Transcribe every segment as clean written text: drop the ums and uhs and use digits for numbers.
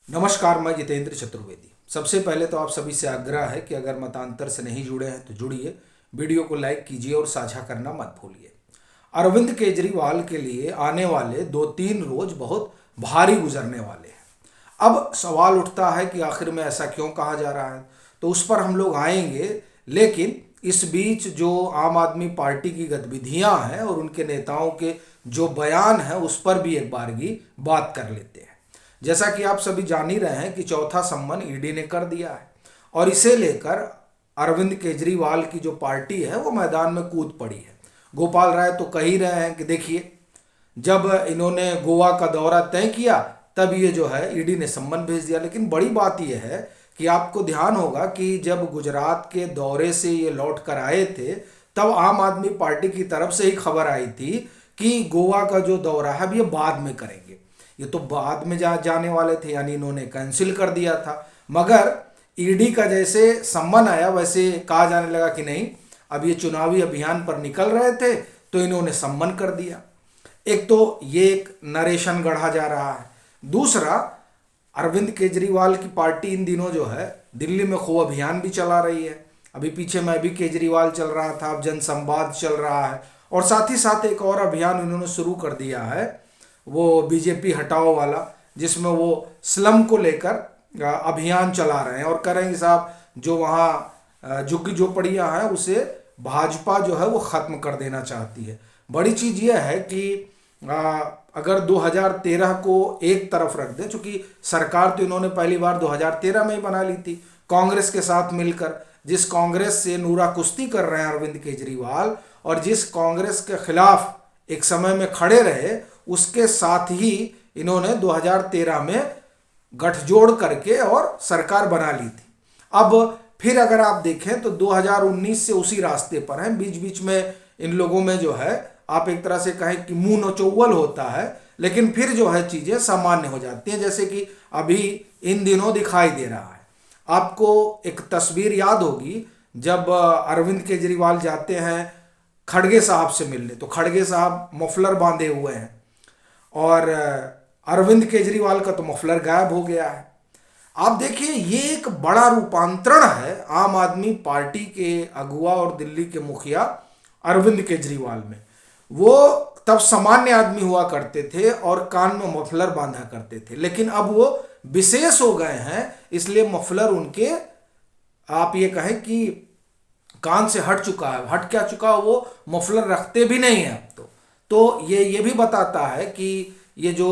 नमस्कार, मैं जितेंद्र चतुर्वेदी। सबसे पहले तो आप सभी से आग्रह है कि अगर मतांतर से नहीं जुड़े हैं तो जुड़िए, वीडियो को लाइक कीजिए और साझा करना मत भूलिए। अरविंद केजरीवाल के लिए आने वाले 2-3 रोज बहुत भारी गुजरने वाले हैं। अब सवाल उठता है कि आखिर में ऐसा क्यों कहा जा रहा है, तो उस पर हम लोग आएंगे। लेकिन इस बीच जो आम आदमी पार्टी की गतिविधियां हैं और उनके नेताओं के जो बयान हैं उस पर भी एक बारगी बात कर लेते हैं। जैसा कि आप सभी जान ही रहे हैं कि चौथा सम्मन ईडी ने कर दिया है और इसे लेकर अरविंद केजरीवाल की जो पार्टी है वो मैदान में कूद पड़ी है। गोपाल राय तो कह ही रहे हैं कि देखिए, जब इन्होंने गोवा का दौरा तय किया तब ये जो है ईडी ने सम्मन भेज दिया। लेकिन बड़ी बात यह है कि आपको ध्यान होगा कि जब गुजरात के दौरे से ये लौट कर आए थे तब आम आदमी पार्टी की तरफ से ही खबर आई थी कि गोवा का जो दौरा है अब ये बाद में करेंगे। ये तो बाद में जाने वाले थे, यानी इन्होंने कैंसिल कर दिया था। मगर ईडी का जैसे सम्मन आया वैसे कहा जाने लगा कि नहीं, अब ये चुनावी अभियान पर निकल रहे थे तो इन्होंने सम्मन कर दिया। एक तो ये एक नरेशन गढ़ा जा रहा है। दूसरा, अरविंद केजरीवाल की पार्टी इन दिनों जो है दिल्ली में खूब अभियान भी चला रही है। अभी पीछे मैं भी केजरीवाल चल रहा था, अब जनसंवाद चल रहा है और साथ ही साथ एक और अभियान उन्होंने शुरू कर दिया है, वो बीजेपी हटाओ वाला, जिसमें वो स्लम को लेकर अभियान चला रहे हैं और कह रहे हैं कि साहब जो वहाँ झुग्गी झोपड़ियाँ हैं उसे भाजपा जो है वो ख़त्म कर देना चाहती है। बड़ी चीज़ यह है कि अगर 2013 को एक तरफ रख दें, चूंकि सरकार तो इन्होंने पहली बार 2013 में ही बना ली थी कांग्रेस के साथ मिलकर। जिस कांग्रेस से नूरा कुश्ती कर रहे हैं अरविंद केजरीवाल और जिस कांग्रेस के खिलाफ एक समय में खड़े रहे, उसके साथ ही इन्होंने 2013 में गठजोड़ करके और सरकार बना ली थी। अब फिर अगर आप देखें तो 2019 से उसी रास्ते पर हैं। बीच बीच में इन लोगों में जो है आप एक तरह से कहें कि मुंह नचौवल होता है, लेकिन फिर जो है चीज़ें सामान्य हो जाती हैं, जैसे कि अभी इन दिनों दिखाई दे रहा है। आपको एक तस्वीर याद होगी, जब अरविंद केजरीवाल जाते हैं खड़गे साहब से मिलने तो खड़गे साहब मफलर बांधे हुए हैं और अरविंद केजरीवाल का तो मफलर गायब हो गया है। आप देखिए, ये एक बड़ा रूपांतरण है आम आदमी पार्टी के अगुवा और दिल्ली के मुखिया अरविंद केजरीवाल में। वो तब सामान्य आदमी हुआ करते थे और कान में मफलर बांधा करते थे, लेकिन अब वो विशेष हो गए हैं, इसलिए मफलर उनके आप ये कहें कि कान से हट चुका है। हट क्या चुका, वो मफलर रखते भी नहीं है अब तो ये भी बताता है कि ये जो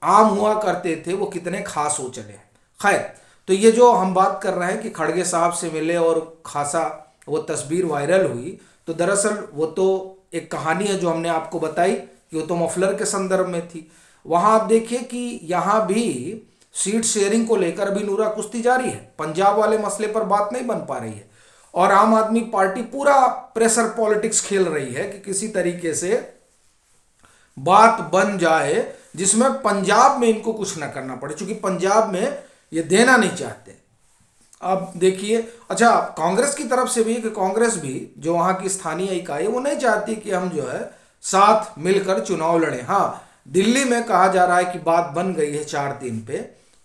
आम हुआ करते थे वो कितने खास हो चले हैं। खैर, तो ये जो हम बात कर रहे हैं कि खड़गे साहब से मिले और खासा वो तस्वीर वायरल हुई, तो दरअसल वो तो एक कहानी है जो हमने आपको बताई कि वो तो मफलर के संदर्भ में थी। वहाँ आप देखिए कि यहाँ भी सीट शेयरिंग को लेकर भी नूरा कुश्ती जारी है। पंजाब वाले मसले पर बात नहीं बन पा रही है और आम आदमी पार्टी पूरा प्रेशर पॉलिटिक्स खेल रही है कि किसी तरीके से बात बन जाए जिसमें पंजाब में इनको कुछ ना करना पड़े, क्योंकि पंजाब में ये देना नहीं चाहते। अब देखिए, अच्छा, कांग्रेस की तरफ से भी कि कांग्रेस भी जो वहाँ की स्थानीय इकाई है वो नहीं चाहती कि हम जो है साथ मिलकर चुनाव लड़ें। हाँ, दिल्ली में कहा जा रहा है कि बात बन गई है 4 दिन पे,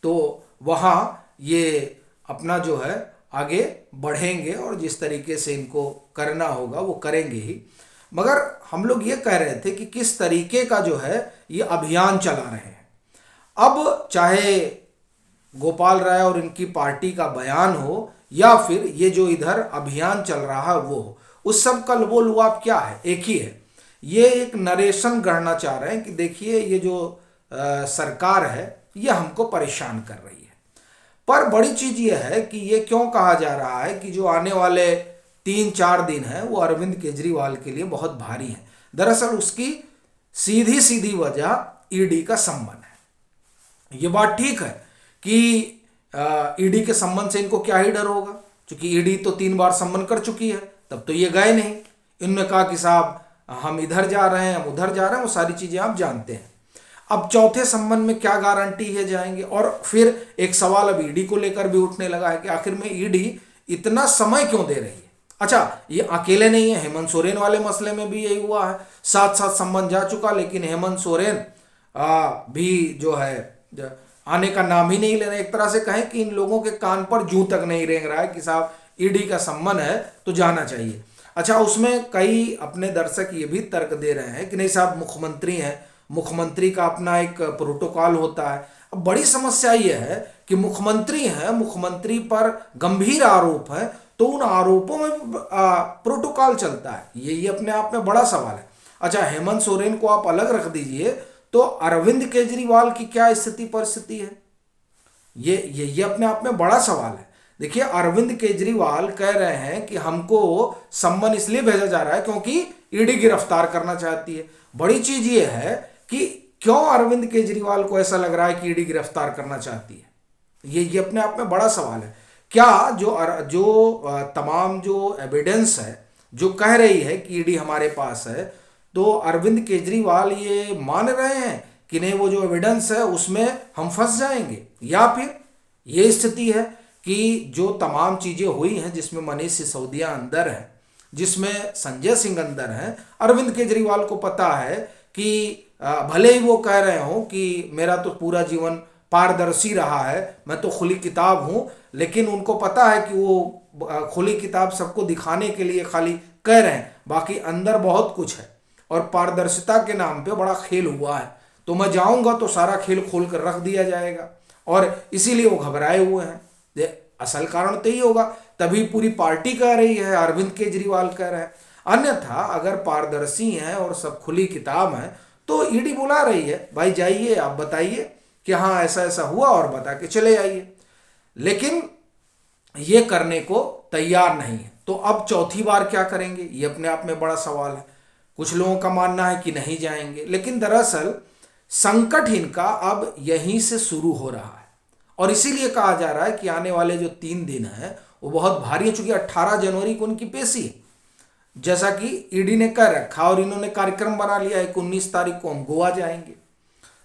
तो वहाँ ये अपना जो है आगे बढ़ेंगे और जिस तरीके से इनको करना होगा वो करेंगे ही। मगर हम लोग ये कह रहे थे कि किस तरीके का जो है ये अभियान चला रहे हैं। अब चाहे गोपाल राय और इनकी पार्टी का बयान हो या फिर ये जो इधर अभियान चल रहा है वो हो, उस सब का लोल लुआब क्या है, एक ही है। ये एक नरेशन गढ़ना चाह रहे हैं कि देखिए ये जो सरकार है ये हमको परेशान कर रही है। पर बड़ी चीज ये है कि ये क्यों कहा जा रहा है कि जो आने वाले 3-4 दिन है वो अरविंद केजरीवाल के लिए बहुत भारी है। दरअसल उसकी सीधी सीधी वजह ईडी का सम्मन है। ये बात ठीक है कि ईडी के सम्मन से इनको क्या ही डर होगा, क्योंकि ईडी तो 3 बार सम्मन कर चुकी है, तब तो ये गए नहीं। इनने कहा कि साहब हम इधर जा रहे हैं, हम उधर जा रहे हैं, वो सारी चीजें आप जानते हैं। अब चौथे सम्मन में क्या गारंटी है जाएंगे। और फिर एक सवाल अब ईडी को लेकर भी उठने लगा है कि आखिर में ईडी इतना समय क्यों दे रही है। अच्छा, ये अकेले नहीं है, हेमंत सोरेन वाले मसले में भी यही हुआ है। साथ साथ सम्मन जा चुका, लेकिन हेमंत सोरेन भी जो है आने का नाम ही नहीं ले रहे। एक तरह से कहें कि इन लोगों के कान पर जूं तक नहीं रेंग रहा है कि साहब ईडी का सम्मन है तो जाना चाहिए। अच्छा, उसमें कई अपने दर्शक ये भी तर्क दे रहे हैं कि नहीं साहब मुख्यमंत्री हैं, मुख्यमंत्री का अपना एक प्रोटोकॉल होता है। अब बड़ी समस्या ये है कि मुख्यमंत्री हैं, मुख्यमंत्री पर गंभीर आरोप है, तो उन आरोपों में प्रोटोकॉल चलता है, ये अपने आप में बड़ा सवाल है। अच्छा, हेमंत सोरेन को आप अलग रख दीजिए, तो अरविंद केजरीवाल की क्या स्थिति परिस्थिति है, ये अपने आप में बड़ा सवाल है। देखिए, अरविंद केजरीवाल कह रहे हैं कि हमको सम्मन इसलिए भेजा जा रहा है क्योंकि ईडी गिरफ्तार करना चाहती है। बड़ी चीज ये है कि क्यों अरविंद केजरीवाल को ऐसा लग रहा है कि ईडी गिरफ्तार करना चाहती है, ये अपने आप में बड़ा सवाल है। क्या जो तमाम जो एविडेंस है जो कह रही है कि ईडी हमारे पास है, तो अरविंद केजरीवाल ये मान रहे हैं कि नहीं वो जो एविडेंस है उसमें हम फंस जाएंगे, या फिर ये स्थिति है कि जो तमाम चीजें हुई हैं जिसमें मनीष सिसोदिया अंदर है, जिसमें संजय सिंह अंदर है, अरविंद केजरीवाल को पता है कि भले ही वो कह रहे हो कि मेरा तो पूरा जीवन पारदर्शी रहा है, मैं तो खुली किताब हूं, लेकिन उनको पता है कि वो खुली किताब सबको दिखाने के लिए खाली कह रहे हैं, बाकी अंदर बहुत कुछ है और पारदर्शिता के नाम पे बड़ा खेल हुआ है। तो मैं जाऊंगा तो सारा खेल खोल कर रख दिया जाएगा, और इसीलिए वो घबराए हुए हैं। असल कारण तो यही होगा, तभी पूरी पार्टी कह रही है, अरविंद केजरीवाल कह रहे हैं। अन्यथा अगर पारदर्शी हैं और सब खुली किताब है तो ईडी बुला रही है, भाई जाइए आप बताइए कि हाँ ऐसा ऐसा हुआ और बता के चले आइए, लेकिन ये करने को तैयार नहीं है। तो अब चौथी बार क्या करेंगे, ये अपने आप में बड़ा सवाल है। कुछ लोगों का मानना है कि नहीं जाएंगे, लेकिन दरअसल संकट इनका अब यहीं से शुरू हो रहा है, और इसीलिए कहा जा रहा है कि आने वाले जो 3 दिन हैं वो बहुत भारी है, चूंकि 18 जनवरी को उनकी पेशी है, जैसा कि ईडी ने कह रखा, और इन्होंने कार्यक्रम बना लिया है कि 19 तारीख को हम गोवा जाएंगे,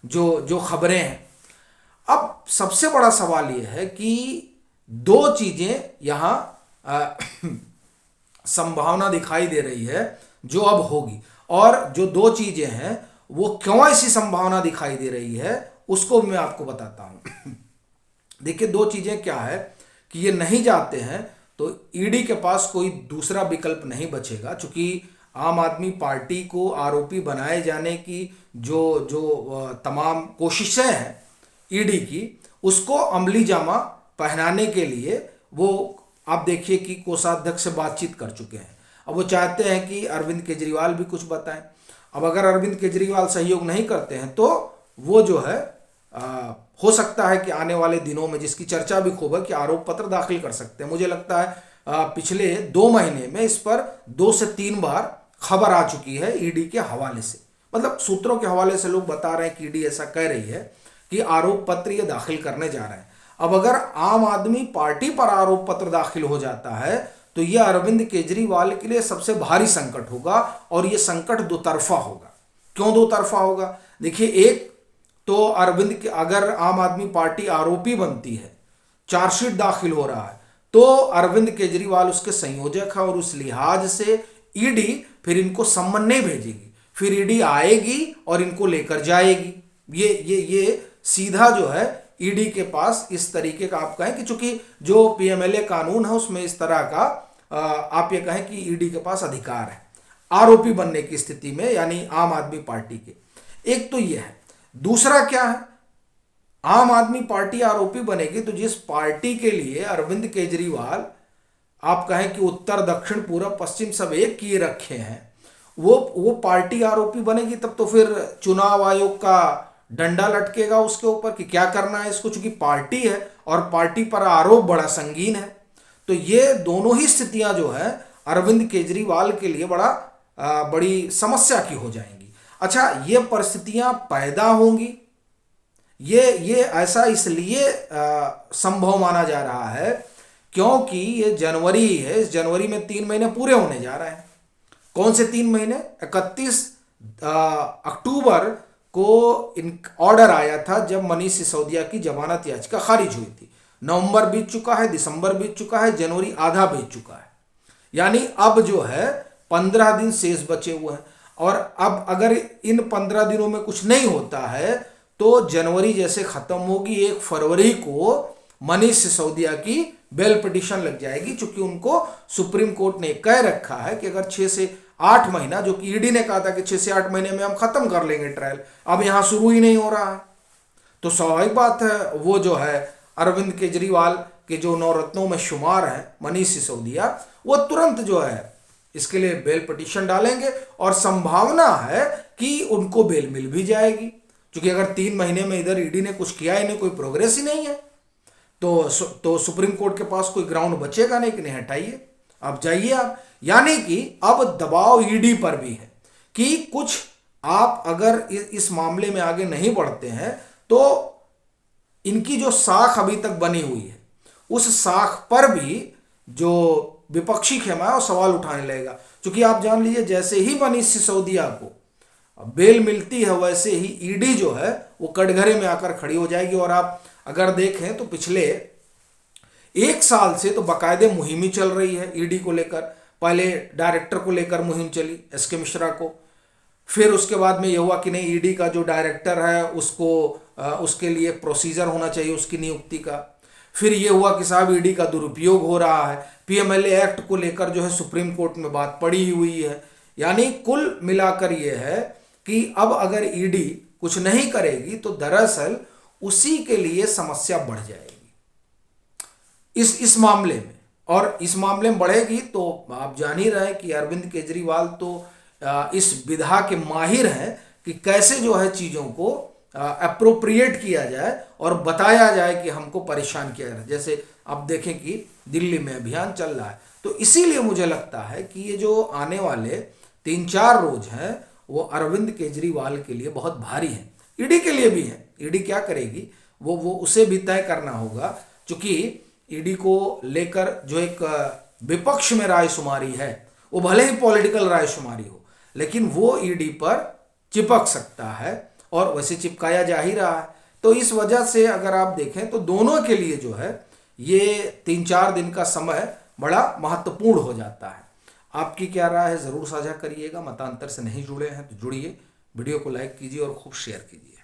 जो खबरें हैं। अब सबसे बड़ा सवाल यह है कि 2 चीजें यहां संभावना दिखाई दे रही है जो अब होगी, और जो 2 चीजें हैं वो क्यों ऐसी संभावना दिखाई दे रही है उसको मैं आपको बताता हूं। देखिए, 2 चीजें क्या है कि ये नहीं जाते हैं तो ईडी के पास कोई दूसरा विकल्प नहीं बचेगा, चूंकि आम आदमी पार्टी को आरोपी बनाए जाने की जो तमाम कोशिशें हैं ईडी की, उसको अमली जामा पहनाने के लिए वो आप देखिए कि कोषाध्यक्ष से बातचीत कर चुके हैं। अब वो चाहते हैं कि अरविंद केजरीवाल भी कुछ बताएं। अब अगर अरविंद केजरीवाल सहयोग नहीं करते हैं तो वो जो है हो सकता है कि आने वाले दिनों में, जिसकी चर्चा भी खूब है, कि आरोप पत्र दाखिल कर सकते हैं। मुझे लगता है पिछले 2 महीने में इस पर 2 से 3 बार खबर आ चुकी है ईडी के हवाले से, मतलब सूत्रों के हवाले से लोग बता रहे हैं कि ईडी ऐसा कह रही है कि आरोप पत्र ये दाखिल करने जा रहे हैं। अब अगर आम आदमी पार्टी पर आरोप पत्र दाखिल हो जाता है तो यह अरविंद केजरीवाल के लिए सबसे भारी संकट होगा, और यह संकट 2 तरफा होगा। क्यों 2 तरफा होगा? देखिए, एक तो अरविंद के, अगर आम आदमी पार्टी आरोपी बनती है, चार्जशीट दाखिल हो रहा है, तो अरविंद केजरीवाल उसके संयोजक है, और उस लिहाज से ईडी फिर इनको सम्मन नहीं भेजेगी, फिर ईडी आएगी और इनको लेकर जाएगी। ये सीधा जो है ईडी के पास इस तरीके का, आप कहें कि चूंकि जो पीएमएलए कानून है उसमें इस तरह का आप ये कहें कि ईडी के पास अधिकार है आरोपी बनने की स्थिति में, यानी आम आदमी पार्टी के। एक तो यह है। दूसरा क्या है, आम आदमी पार्टी आरोपी बनेगी तो जिस पार्टी के लिए अरविंद केजरीवाल आप कहें कि उत्तर दक्षिण पूर्व पश्चिम सब एक किए रखे हैं, वो पार्टी आरोपी बनेगी, तब तो फिर चुनाव आयोग का डंडा लटकेगा उसके ऊपर कि क्या करना है इसको, चूंकि पार्टी है और पार्टी पर आरोप बड़ा संगीन है। तो ये दोनों ही स्थितियां जो है अरविंद केजरीवाल के लिए बड़ी समस्या की हो जाएंगी। अच्छा, ये परिस्थितियां पैदा होंगी, ये ऐसा इसलिए संभव माना जा रहा है क्योंकि ये जनवरी है, इस जनवरी में 3 महीने पूरे होने जा रहे हैं। कौन से 3 महीने? 31 अक्टूबर को ऑर्डर आया था जब मनीष सिसोदिया की जमानत याचिका खारिज हुई थी। नवंबर बीत चुका है, दिसंबर बीत चुका है, जनवरी आधा बीत चुका है, यानी अब जो है 15 दिन शेष बचे हुए हैं। और अब अगर इन 15 दिनों में कुछ नहीं होता है तो जनवरी जैसे खत्म होगी, 1 फरवरी को मनीष सिसोदिया की बेल पिटीशन लग जाएगी, क्योंकि उनको सुप्रीम कोर्ट ने कह रखा है कि अगर 6 से 8 महीना, जो कि ईडी ने कहा था कि 6 से 8 महीने में हम खत्म कर लेंगे ट्रायल, अब यहां शुरू ही नहीं हो रहा है, तो स्वाभाविक बात है वो जो है अरविंद केजरीवाल के जो नवरत्नों में शुमार है मनीष सिसोदिया, वो तुरंत जो है इसके लिए बेल पिटीशन डालेंगे और संभावना है कि उनको बेल मिल भी जाएगी, क्योंकि अगर 3 महीने में इधर ईडी ने कुछ किया ही नहीं, कोई प्रोग्रेस ही नहीं है, तो सुप्रीम कोर्ट के पास कोई ग्राउंड बचेगा नहीं कि नहीं हटाइए, अब जाइए आप। यानी कि अब दबाव ईडी पर भी है कि कुछ आप अगर इस मामले में आगे नहीं बढ़ते हैं तो इनकी जो साख अभी तक बनी हुई है उस साख पर भी जो विपक्षी खेमा है वो सवाल उठाने लगेगा, क्योंकि आप जान लीजिए जैसे ही मनीष सिसोदिया को बेल मिलती है वैसे ही ईडी जो है वो कटघरे में आकर खड़ी हो जाएगी। और आप अगर देखें तो पिछले 1 साल से तो बाकायदे मुहिम ही चल रही है ईडी को लेकर। पहले डायरेक्टर को लेकर मुहिम चली, एसके मिश्रा को, फिर उसके बाद में यह हुआ कि नहीं ईडी का जो डायरेक्टर है उसको उसके लिए प्रोसीजर होना चाहिए उसकी नियुक्ति का, फिर ये हुआ कि साहब ईडी का दुरुपयोग हो रहा है, पीएमएलए एक्ट को लेकर जो है सुप्रीम कोर्ट में बात पड़ी हुई है। यानी कुल मिलाकर ये है कि अब अगर ईडी कुछ नहीं करेगी तो दरअसल उसी के लिए समस्या बढ़ जाएगी इस मामले में, और इस मामले में बढ़ेगी तो आप जान ही रहे कि अरविंद केजरीवाल तो इस विधा के माहिर हैं कि कैसे जो है चीज़ों को अप्रोप्रिएट किया जाए और बताया जाए कि हमको परेशान किया जाए। जैसे आप देखें कि दिल्ली में अभियान चल रहा है, तो इसीलिए मुझे लगता है कि ये जो आने वाले 3-4 रोज हैं वो अरविंद केजरीवाल के लिए बहुत भारी हैं, ईडी के लिए भी हैं। ईडी क्या करेगी वो उसे भी तय करना होगा, क्योंकि ईडी को लेकर जो एक विपक्ष में रायशुमारी है वो भले ही पॉलिटिकल रायशुमारी हो, लेकिन वो ईडी पर चिपक सकता है और वैसे चिपकाया जा ही रहा है। तो इस वजह से अगर आप देखें तो दोनों के लिए जो है ये 3-4 दिन का समय बड़ा महत्वपूर्ण हो जाता है। आपकी क्या राय है ज़रूर साझा करिएगा। मतांतर से नहीं जुड़े हैं तो जुड़िए, वीडियो को लाइक कीजिए और खूब शेयर कीजिए।